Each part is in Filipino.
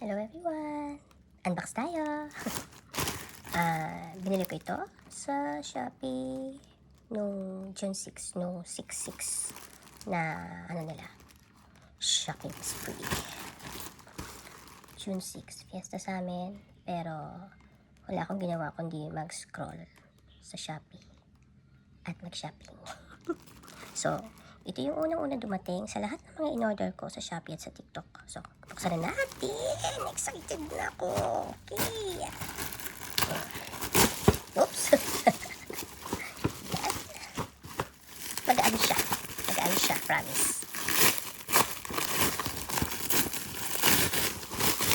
Hello everyone! Unbox tayo! Binili ko ito sa Shopee nung June 6, nung 6/6 na nila, shopping spree. June 6, fiesta sa amin, pero wala akong ginawa kundi mag-scroll sa Shopee at mag-shopping. So, ito yung unang-unang dumating sa lahat ng mga in-order ko sa Shopee at sa TikTok. So, buksan na natin. Excited na ako. Okay. Oops. Yan. Magaan siya. Magaan siya, promise.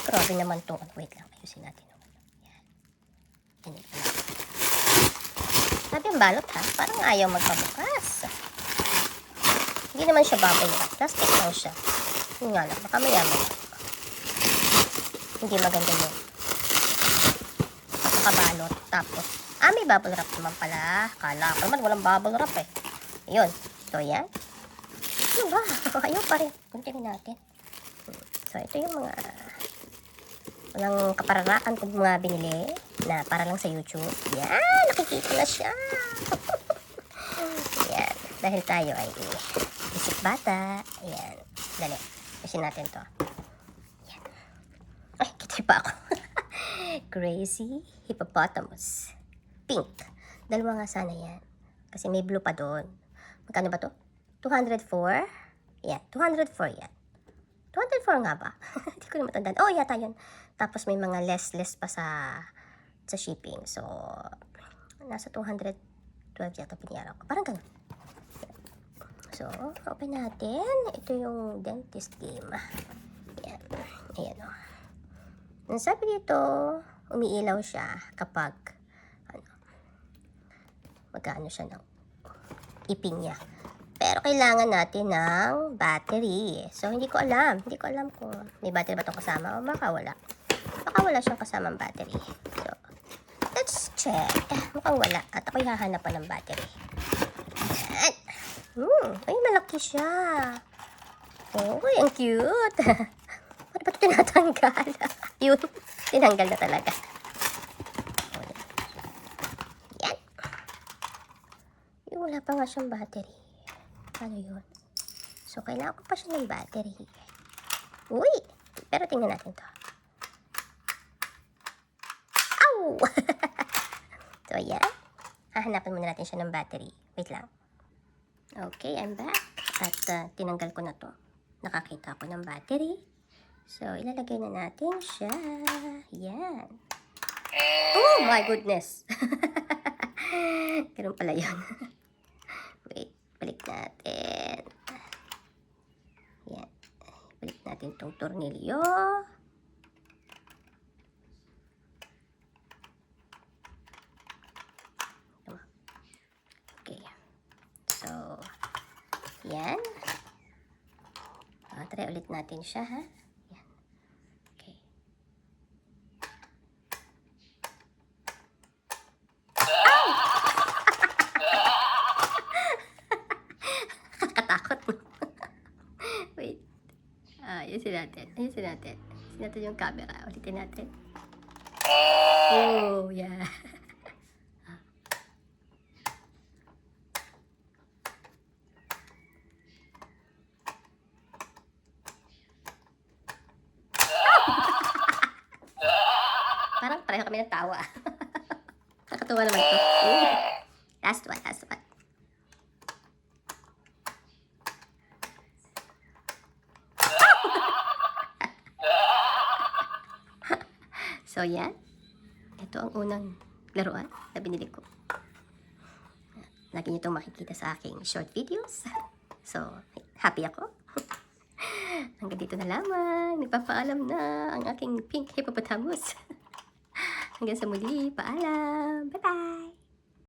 Grabe naman to. Wait lang, ayusin natin. Yan. Yan. Sabi ang balot ha. Parang ayaw magpabukas. Hindi naman siya bubble wrap. Plastic lang siya. Yun nga lang. Baka mayaman. Hindi maganda yun. Pagkakabalot. Tapos, may bubble wrap naman pala. Kala ko naman walang bubble wrap eh. Ayun. So, yan. Ano ba? Ayaw pa rin. Kuntingin natin. So, ito yung mga walang kapararakan kong mga binili na para lang sa YouTube. Yan. Nakikita na siya. Yan. Dahil tayo ay isip bata. Ayan. Dali. Kasi natin to. Ayan. Ay, kita pa ako. Crazy Hippopotamus. Pink. Dalawa nga sana yan. Kasi may blue pa doon. Magkano ba to? 204? Ayan. 204 yan. 204 nga ba? Hindi ko na matandaan. Oh, yata yun. Tapos may mga less pa sa shipping. So, nasa 212 yata piniyara ko. Parang ganun. So, open natin. Ito yung dentist game. Ayan. Ayan o. Ang sabi dito, umiilaw siya kapag magkaano siya ng ipin niya. Pero kailangan natin ng battery. So, hindi ko alam. Hindi ko alam kung may battery ba itong kasama o baka wala. Baka wala siyang kasamang battery. So, let's check. Mukhang wala. At ako'y hahanap pa ng battery. Ayan. Ay, malaki siya. Oh, ang cute. Ano ba ito tinatanggal? Yun, tinanggal na talaga. Yan. Yung wala pa nga siyang battery. Ano yun? So, kailangan ko pa siya ng battery. Uy! Pero tingnan natin to. Ow! So, yan. Hahanapin muna natin siya ng battery. Wait lang. Okay, I'm back. At tinanggal ko na to. Nakakita ko ng battery. So, ilalagay na natin siya. Yan. Oh my goodness! Ganun pala yun. Wait, balik natin. Yan. Balik natin itong tornilyo. Okay. So, yan. Try ulit natin siya, ha? Yan. Okay. Ay! Kakatakot. Wait. Ayusin natin. Ayusin natin. Ayusin natin yung camera. Ulitin natin. Oh, yeah. Parang pareho kami ng tawa. Nakakatuwa naman ito. Last one, last one. So, yan. Ito ang unang laruan na binili ko. Lagi niyo itong makikita sa aking short videos. So, happy ako. Hanggang dito na lamang. Nagpapaalam na ang aking pink hippopotamus. Hanggang sa muli, paalam. Bye-bye!